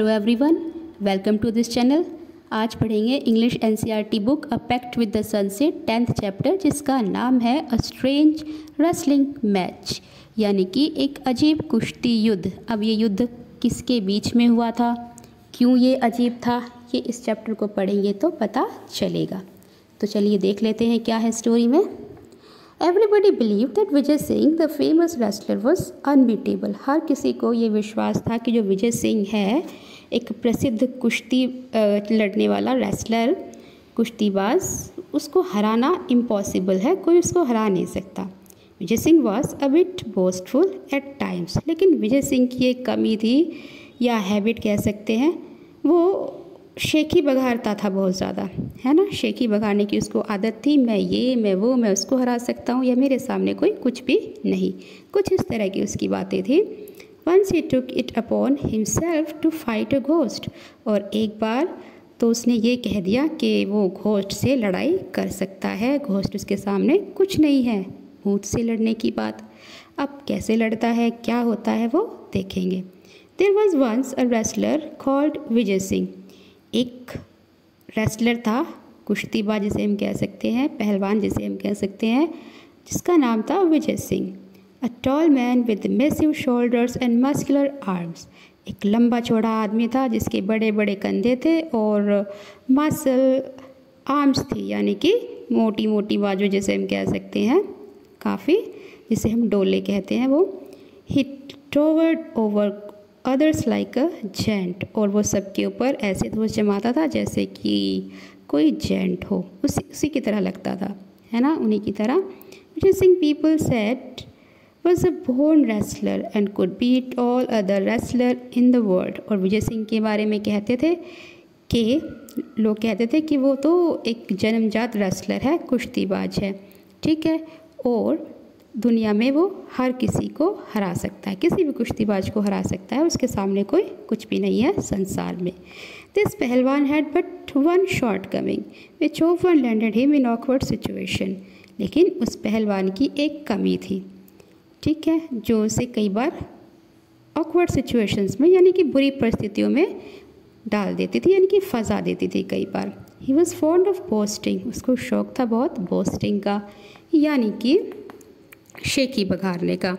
Hello everyone, welcome to this channel. आज पढ़ेंगे English NCERT book a pact with the sunset 10th chapter, जिसका नाम है a strange wrestling match, यानी कि एक अजीब कुश्ती युद्ध। अब ये युद्ध किसके बीच में हुआ था, क्यों ये अजीब था, ये इस चैप्टर को पढ़ेंगे तो पता चलेगा। तो चलिए देख लेते हैं क्या है स्टोरी में। Everybody believed that Vijay Singh the famous wrestler was unbeatable। हर किसी को ये विश्वास था कि जो विजय सिंह है एक प्रसिद्ध कुश्ती लड़ने वाला रेसलर, कुश्तीबाज, उसको हराना इम्पॉसिबल है, कोई उसको हरा नहीं सकता। Vijay Singh was a bit boastful at times. लेकिन विजय सिंह की एक कमी थी या हैबिट कह सकते हैं, वो शेखी बघारता था बहुत ज़्यादा, है ना। शेखी बघारने की उसको आदत थी, मैं ये मैं वो, मैं उसको हरा सकता हूँ या मेरे सामने कोई कुछ भी नहीं, कुछ इस तरह की उसकी बातें थी। Once he took it upon himself to fight a ghost. और एक बार तो उसने ये कह दिया कि वो घोस्ट से लड़ाई कर सकता है, घोस्ट उसके सामने कुछ नहीं है, भूत से लड़ने की बात। अब कैसे लड़ता है, क्या होता है, वो देखेंगे। There was once a wrestler called Vijay Singh. एक रेसलर था, कुश्तीबाज जिसे हम कह सकते हैं, पहलवान जिसे हम कह सकते हैं, जिसका नाम था Vijay Singh. A tall man with massive shoulders and muscular arms. एक लंबा चौड़ा आदमी था जिसके बड़े बड़े कंधे थे और मसल आर्म्स थी, यानी कि मोटी मोटी बाजू जिसे हम कह सकते हैं, काफ़ी, जिसे हम डोले कहते हैं वो। He towered over others like a giant. और वो सबके ऊपर ऐसे धोस जमाता था जैसे कि कोई जेंट हो, उसी की तरह लगता था, है ना, उन्हीं की तरह। Vijay Singh people said was a born wrestler and could beat all other wrestler in the world. और विजय सिंह के बारे में कहते थे कि लोग कहते थे कि वो तो एक जन्मजात रेसलर है, कुश्तीबाज है, ठीक है, और दुनिया में वो हर किसी को हरा सकता है, किसी भी कुश्तीबाज को हरा सकता है, उसके सामने कोई कुछ भी नहीं है संसार में। दिस पहलवान had but one short coming which often landed him in awkward situation. लेकिन उस पहलवान की एक कमी थी, ठीक है, जो उसे कई बार ऑकवर्ड सिचुएशंस में, यानी कि बुरी परिस्थितियों में डाल देती थी, यानी कि फंसा देती थी कई बार। He was fond of boasting. उसको शौक था बहुत बोस्टिंग का, यानी कि शेखी बघारने का।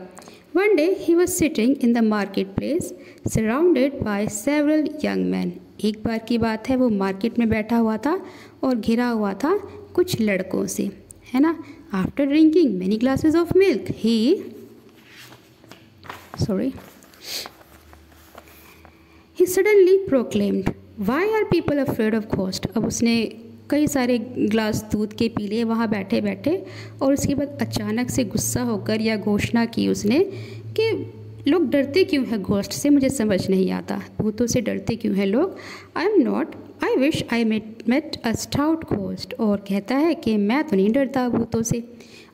One day he was sitting in the market place surrounded by several young man. एक बार की बात है, वो मार्केट में बैठा हुआ था और घिरा हुआ था कुछ लड़कों से, है ना। After drinking many glasses of milk he suddenly proclaimed why are people afraid of ghost. अब उसने कई सारे ग्लास दूध के पी लिए वहाँ बैठे बैठे, और उसके बाद अचानक से गुस्सा होकर या घोषणा की उसने कि लोग डरते क्यों हैं घोस्ट से, मुझे समझ नहीं आता, भूतों से डरते क्यों हैं लोग। I am not, I wish I met a stout ghost. और कहता है कि मैं तो नहीं डरता भूतों से,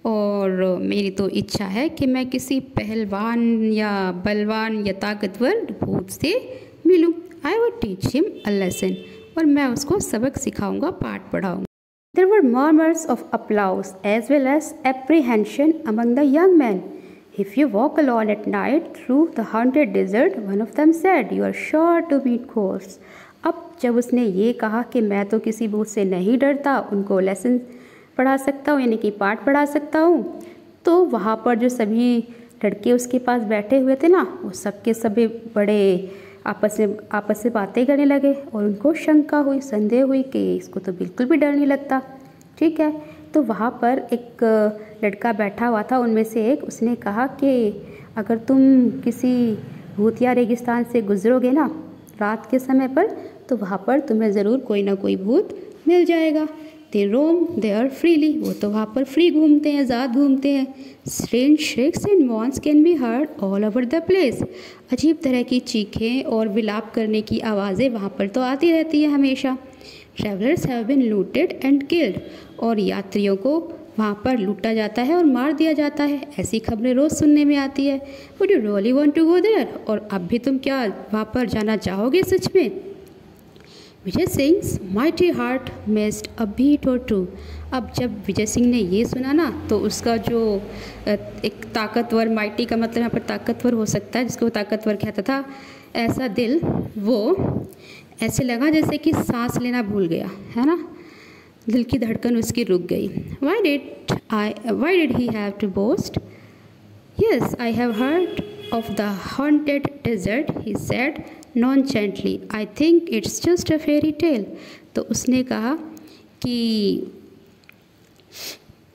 और मेरी तो इच्छा है कि मैं किसी पहलवान या बलवान या ताकतवर भूत से मिलूं। I would teach him a lesson. और मैं उसको सबक सिखाऊंगा, पाठ पढ़ाऊंगा। There were murmurs of applause as well as apprehension among the young men. If you walk alone at night through the haunted desert, one of them said, you are sure to meet ghosts. अब जब उसने ये कहा कि मैं तो किसी भूत से नहीं डरता, उनको लेसन पढ़ा सकता हूँ, यानी कि पाठ पढ़ा सकता हूँ, तो वहाँ पर जो सभी लड़के उसके पास बैठे हुए थे ना, वो सबके सभी बड़े आपस से बातें करने लगे, और उनको शंका हुई, संदेह हुई कि इसको तो बिल्कुल भी डर नहीं लगता, ठीक है। तो वहाँ पर एक लड़का बैठा हुआ था उनमें से एक, उसने कहा कि अगर तुम किसी भूतिया रेगिस्तान से गुजरोगे ना रात के समय पर, तो वहाँ पर तुम्हें ज़रूर कोई ना कोई भूत मिल जाएगा। दे रोम देयर फ्रीली। वो तो वहाँ पर फ्री घूमते हैं, आज़ाद घूमते हैं। Strange shakes and moans can be heard all over the place. अजीब तरह की चीखें और विलाप करने की आवाज़ें वहाँ पर तो आती रहती है हमेशा। Travellers have been looted and killed. और यात्रियों को वहाँ पर लूटा जाता है और मार दिया जाता है, ऐसी खबरें रोज़ सुनने में आती है। Would you really want to go there. और अब भी तुम क्या वहाँ पर जाना चाहोगे सच में। Vijay Singh mighty heart missed a beat or two. अब जब विजय सिंह ने ये सुना ना, तो उसका जो एक ताकतवर, माइटी का मतलब यहाँ पर ताकतवर हो सकता है, जिसको ताकतवर कहता था, ऐसा दिल वो ऐसे लगा जैसे कि सांस लेना भूल गया, है ना। दिल की धड़कन उसकी रुक गई। Why did he have to boast? Yes, I have heard of the haunted desert, he said nonchalantly. I think it's just a fairy tale. तो उसने कहा कि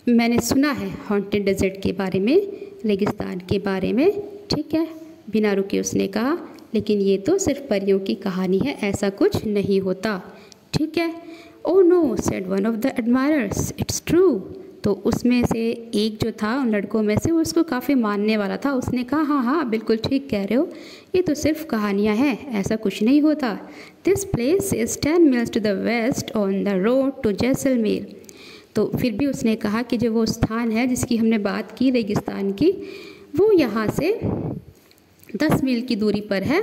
मैंने सुना है हॉन्टेड डेजर्ट के बारे में, रेगिस्तान के बारे में, ठीक है। बिना रुके उसने कहा, लेकिन ये तो सिर्फ परियों की कहानी है, ऐसा कुछ नहीं होता, ठीक है। Oh no, said one of the admirers. It's true. तो उसमें से एक जो था उन लड़कों में से, वो उसको काफ़ी मानने वाला था। उसने कहा हाँ हाँ बिल्कुल ठीक कह रहे हो, ये तो सिर्फ कहानियाँ हैं, ऐसा कुछ नहीं होता। This place is 10 miles to the west on the road to Jaisalmer. तो फिर भी उसने कहा कि जो वो स्थान है जिसकी हमने बात की रेगिस्तान की, वो यहाँ से 10 मील की दूरी पर है,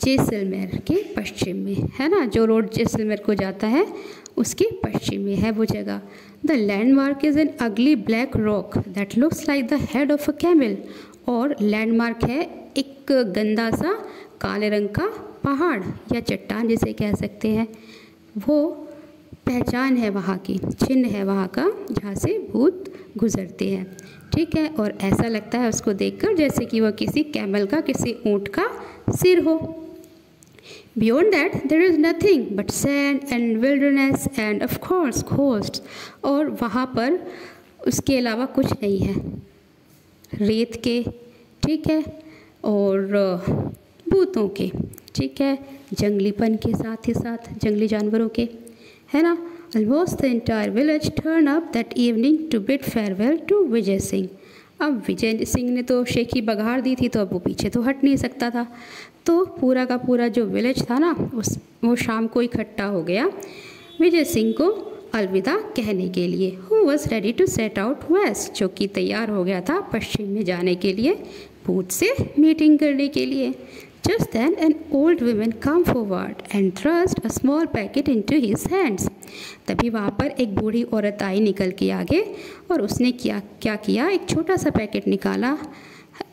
जैसलमेर के पश्चिम में, है ना। जो रोड जैसलमेर को जाता है उसके पश्चिम में है वो जगह। द लैंडमार्क इज़ एन अगली black rock that looks like the head of a camel. और लैंडमार्क है एक गंदा सा काले रंग का पहाड़ या चट्टान जिसे कह सकते हैं। वो पहचान है वहाँ की, चिन्ह है वहाँ का, जहाँ से भूत गुजरते हैं, ठीक है। और ऐसा लगता है उसको देखकर जैसे कि वह किसी कैमल का, किसी ऊँट का सिर हो। Beyond that there is nothing but sand and wilderness and of course ghosts। और वहाँ पर उसके अलावा कुछ नहीं है, रेत के, ठीक है, और भूतों के, ठीक है, जंगलीपन के साथ ही साथ जंगली जानवरों के, है ना। Almost the entire village turned up that evening to bid farewell to Vijay Singh. अब विजय सिंह ने तो शेखी बघाड़ दी थी, तो अब वो पीछे तो हट नहीं सकता था। तो पूरा का पूरा जो विलेज था ना, वो शाम को इकट्ठा हो गया विजय सिंह को अलविदा कहने के लिए। Who was ready to set out west, जो कि तैयार हो गया था पश्चिम में जाने के लिए, भूत से मीटिंग करने के लिए। Just then an old woman came forward and thrust a small packet into his hands। तभी वहाँ पर एक बूढ़ी औरत आई निकल के आगे, और उसने क्या किया, एक छोटा सा पैकेट निकाला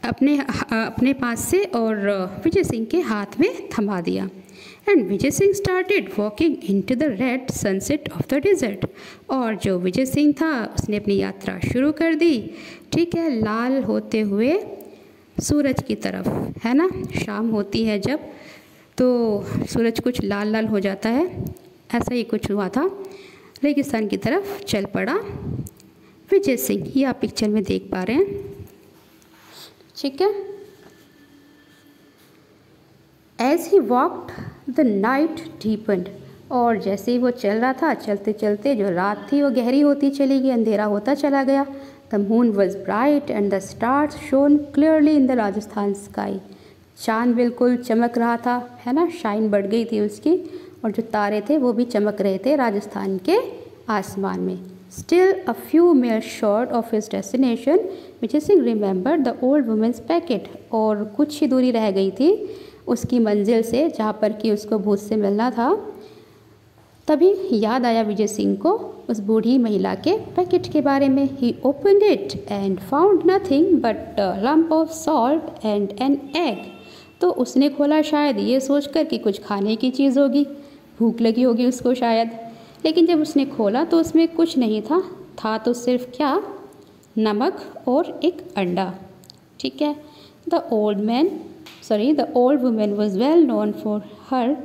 अपने पास से और विजय सिंह के हाथ में थमा दिया। And Vijay Singh started walking into the red sunset of the desert. और जो विजय सिंह था उसने अपनी यात्रा शुरू कर दी, ठीक है, लाल होते हुए सूरज की तरफ, है ना। शाम होती है जब, तो सूरज कुछ लाल लाल हो जाता है, ऐसा ही कुछ हुआ था। रेगिस्तान की तरफ चल पड़ा विजय सिंह, ये आप पिक्चर में देख पा रहे हैं, ठीक है। As he walked the night deepened. और जैसे ही वो चल रहा था, चलते चलते जो रात थी वो गहरी होती चली गई, अंधेरा होता चला गया। The moon was bright and the stars shown clearly in the Rajasthan sky. चाँद बिल्कुल चमक रहा था, है ना, शाइन बढ़ गई थी उसकी, और जो तारे थे वो भी चमक रहे थे राजस्थान के आसमान में। Still a few miles short of his destination, Vijay Singh remembered the old woman's packet। और कुछ ही दूरी रह गई थी उसकी मंजिल से, जहाँ पर कि उसको भूत से मिलना था। तभी याद आया विजय सिंह को उस बूढ़ी महिला के पैकेट के बारे में। He opened it and found nothing but a lump of salt and an egg। तो उसने खोला शायद ये सोचकर कि कुछ खाने की चीज़ होगी, भूख लगी होगी उसको शायद, लेकिन जब उसने खोला तो उसमें कुछ नहीं था तो सिर्फ क्या, नमक और एक अंडा, ठीक है। The old women was well known for her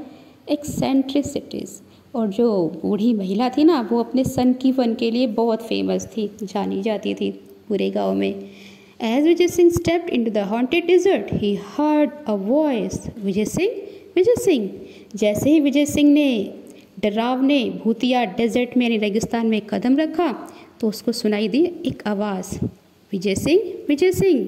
eccentricities. और जो बूढ़ी महिला थी ना, वो अपने सनकीपन के लिए बहुत फेमस थी, जानी जाती थी पूरे गांव में। As Vijay Singh stepped into the haunted desert he heard a voice, Vijay Singh. जैसे ही विजय सिंह ने डरावने भूतिया डेजर्ट में यानी रेगिस्तान में कदम रखा, तो उसको सुनाई दी एक आवाज़, Vijay Singh,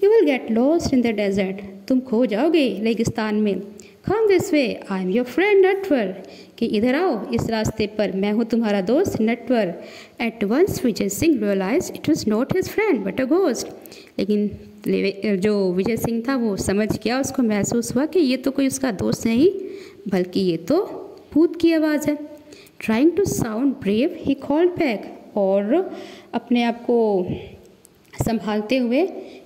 you will get lost in the desert. तुम खो जाओगे रेगिस्तान में। Come this way, I am your friend Natwar. कि इधर आओ, इस रास्ते पर, मैं हूँ तुम्हारा दोस्त Natwar. At once Vijay Singh realise it was not his friend but a ghost. लेकिन जो विजय सिंह था वो समझ गया, उसको महसूस हुआ कि ये तो कोई उसका दोस्त नहीं, बल्कि ये तो भूत की आवाज़ है। Trying to sound brave he called back. और अपने आप को संभालते हुए,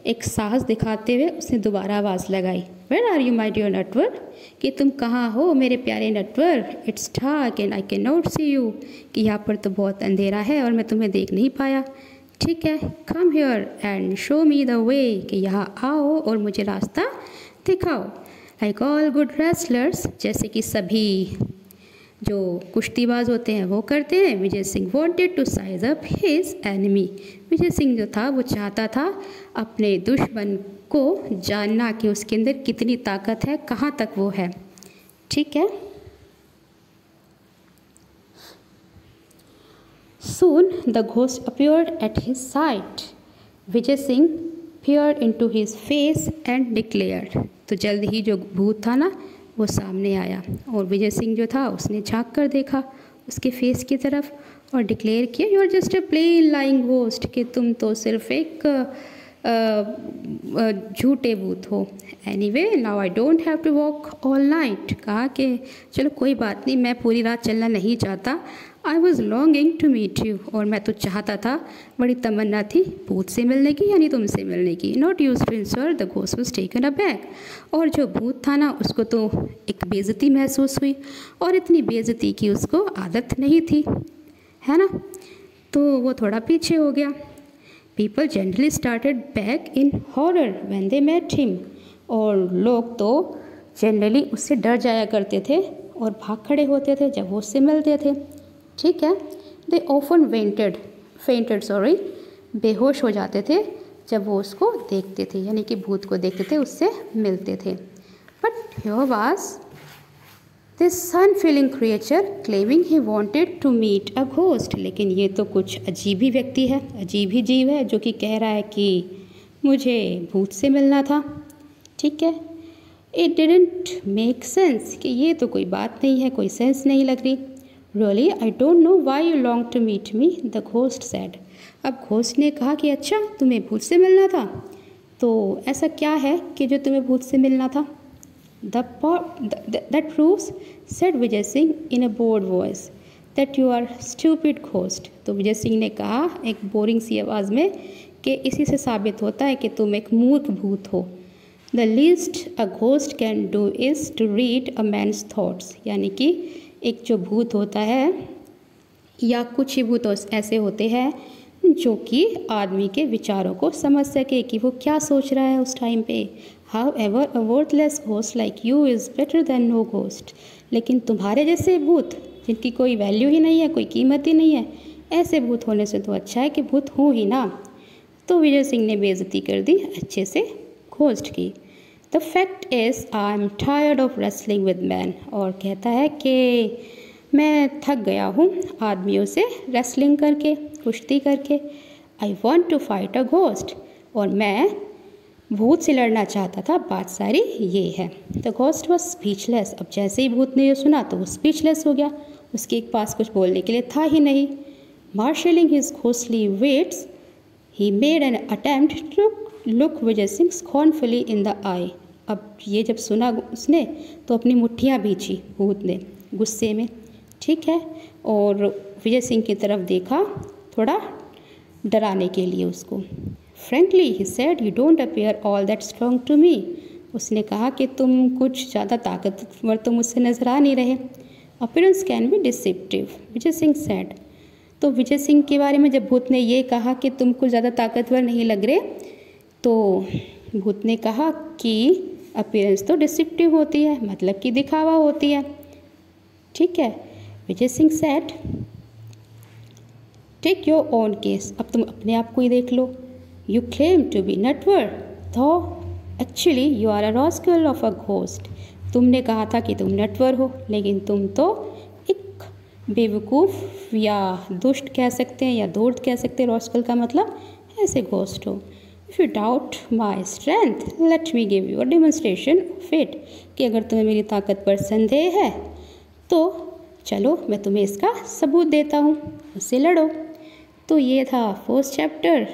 एक साहस दिखाते हुए उसने दोबारा आवाज़ लगाई, where are you my dear Natwar, कि तुम कहाँ हो मेरे प्यारे Natwar. It's dark and I can not see you, कि यहाँ पर तो बहुत अंधेरा है और मैं तुम्हें देख नहीं पाया। ठीक है, come here and show me the way, कि यहाँ आओ और मुझे रास्ता दिखाओ। लाइक ऑल गुड रेसलर्स, जैसे कि सभी जो कुश्तीबाज होते हैं वो करते हैं, Vijay Singh wanted to size up his enemy. Vijay Singh जो था वो चाहता था अपने दुश्मन को जानना कि उसके अंदर कितनी ताकत है, कहाँ तक वो है। ठीक है। Soon the ghost appeared at his side. Vijay Singh peered into his face and declared. तो जल्द ही जो भूत था ना वो सामने आया और विजय सिंह जो था उसने झांक कर देखा उसके फेस की तरफ और डिक्लेयर किया, you are just a plain lying ghost, कि तुम तो सिर्फ एक झूठे भूत हो। Anyway now I don't have to walk all night, कहा कि चलो कोई बात नहीं, मैं पूरी रात चलना नहीं चाहता। I was longing to meet you, और मैं तो चाहता था, बड़ी तमन्ना थी भूत से मिलने की, यानी तुमसे मिलने की। Not used to insolence the ghost was taken aback, और जो भूत था ना उसको तो एक बेइज्जती महसूस हुई, और इतनी बेइज्जती की उसको आदत नहीं थी, है ना, तो वो थोड़ा पीछे हो गया। People generally started back in horror when they met him, और लोग तो जनरली उससे डर जाया करते थे और भाग खड़े होते थे जब वो उससे मिलते थे। ठीक है। दे ऑफन फेंटेड बेहोश हो जाते थे जब वो उसको देखते थे, यानी कि भूत को देखते थे, उससे मिलते थे। But here was this sun feeling creature claiming he wanted to meet a ghost, लेकिन ये तो कुछ अजीब ही व्यक्ति है, अजीब ही जीव है जो कि कह रहा है कि मुझे भूत से मिलना था। ठीक है। इट डिडंट मेक सेंस, कि ये तो कोई बात नहीं है, कोई सेंस नहीं लग रही। Really I don't know why you long to meet me, the ghost said. अब घोस्ट ने कहा कि अच्छा तुम्हें भूत से मिलना था, तो ऐसा क्या है कि जो तुम्हें भूत से मिलना था। That proves, said Vijay Singh in a bored voice, that you are stupid ghost. तो विजय सिंह ने कहा एक बोरिंग सी आवाज़ में कि इसी से साबित होता है कि तुम एक मूर्ख भूत हो। The least a ghost can do is to read a man's thoughts, यानी कि एक जो भूत होता है या कुछ ही भूत ऐसे होते हैं जो कि आदमी के विचारों को समझ सके कि वो क्या सोच रहा है उस टाइम पे। However, a worthless ghost like you is better than no ghost. लेकिन तुम्हारे जैसे भूत जिनकी कोई वैल्यू ही नहीं है, कोई कीमत ही नहीं है, ऐसे भूत होने से तो अच्छा है कि भूत हो ही ना। तो विजय सिंह ने बेइज्जती कर दी अच्छे से घोस्ट की। The fact is I am tired of wrestling with man, और कहता है कि मैं थक गया हूँ आदमियों से रेसलिंग करके, कुश्ती करके। I want to fight a ghost, और मैं भूत से लड़ना चाहता था, बात सारी ये है। द घोस्ट वॉज स्पीचलेस, अब जैसे ही भूत ने ये सुना तो वो स्पीचलेस हो गया, उसके पास कुछ बोलने के लिए था ही नहीं। Marshalling his ghostly wits he made an attempt to look Vijay Singh scornfully in the eye. अब ये जब सुना उसने तो अपनी मुट्ठियाँ भींची भूत ने गुस्से में। ठीक है। और विजय सिंह की तरफ देखा थोड़ा डराने के लिए उसको। Frankly he said you don't appear all that strong to me, उसने कहा कि तुम कुछ ज़्यादा ताकतवर तो मुझसे नज़र आ नहीं रहे। Appearance can be deceptive, Vijay Singh said. तो विजय सिंह के बारे में जब भूत ने ये कहा कि तुम कुछ ज़्यादा ताकतवर नहीं लग रहे, तो भूत ने कहा कि अपीयरेंस तो डिसेप्टिव होती है, मतलब कि दिखावा होती है। ठीक है। Vijay Singh said take your own case, अब तुम अपने आप को ही देख लो। You claim to be Natwar तो actually you are a rascal of a ghost, तुमने कहा था कि तुम नटवर हो, लेकिन तुम तो एक बेवकूफ़ या दुष्ट कह सकते हैं या धूर्त कह सकते हैं, रॉस्कल का मतलब ऐसे घोस्ट हो। If you doubt my strength let me give you a demonstration of it, कि अगर तुम्हें मेरी ताकत पर संदेह है तो चलो मैं तुम्हें इसका सबूत देता हूँ, उससे लड़ो। तो ये था फर्स्ट चैप्टर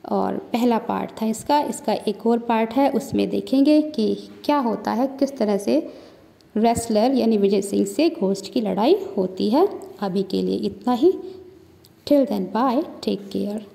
और पहला पार्ट था इसका एक और पार्ट है, उसमें देखेंगे कि क्या होता है, किस तरह से रेसलर यानी विजय सिंह से घोस्ट की लड़ाई होती है। अभी के लिए इतना ही। Till then bye, take care.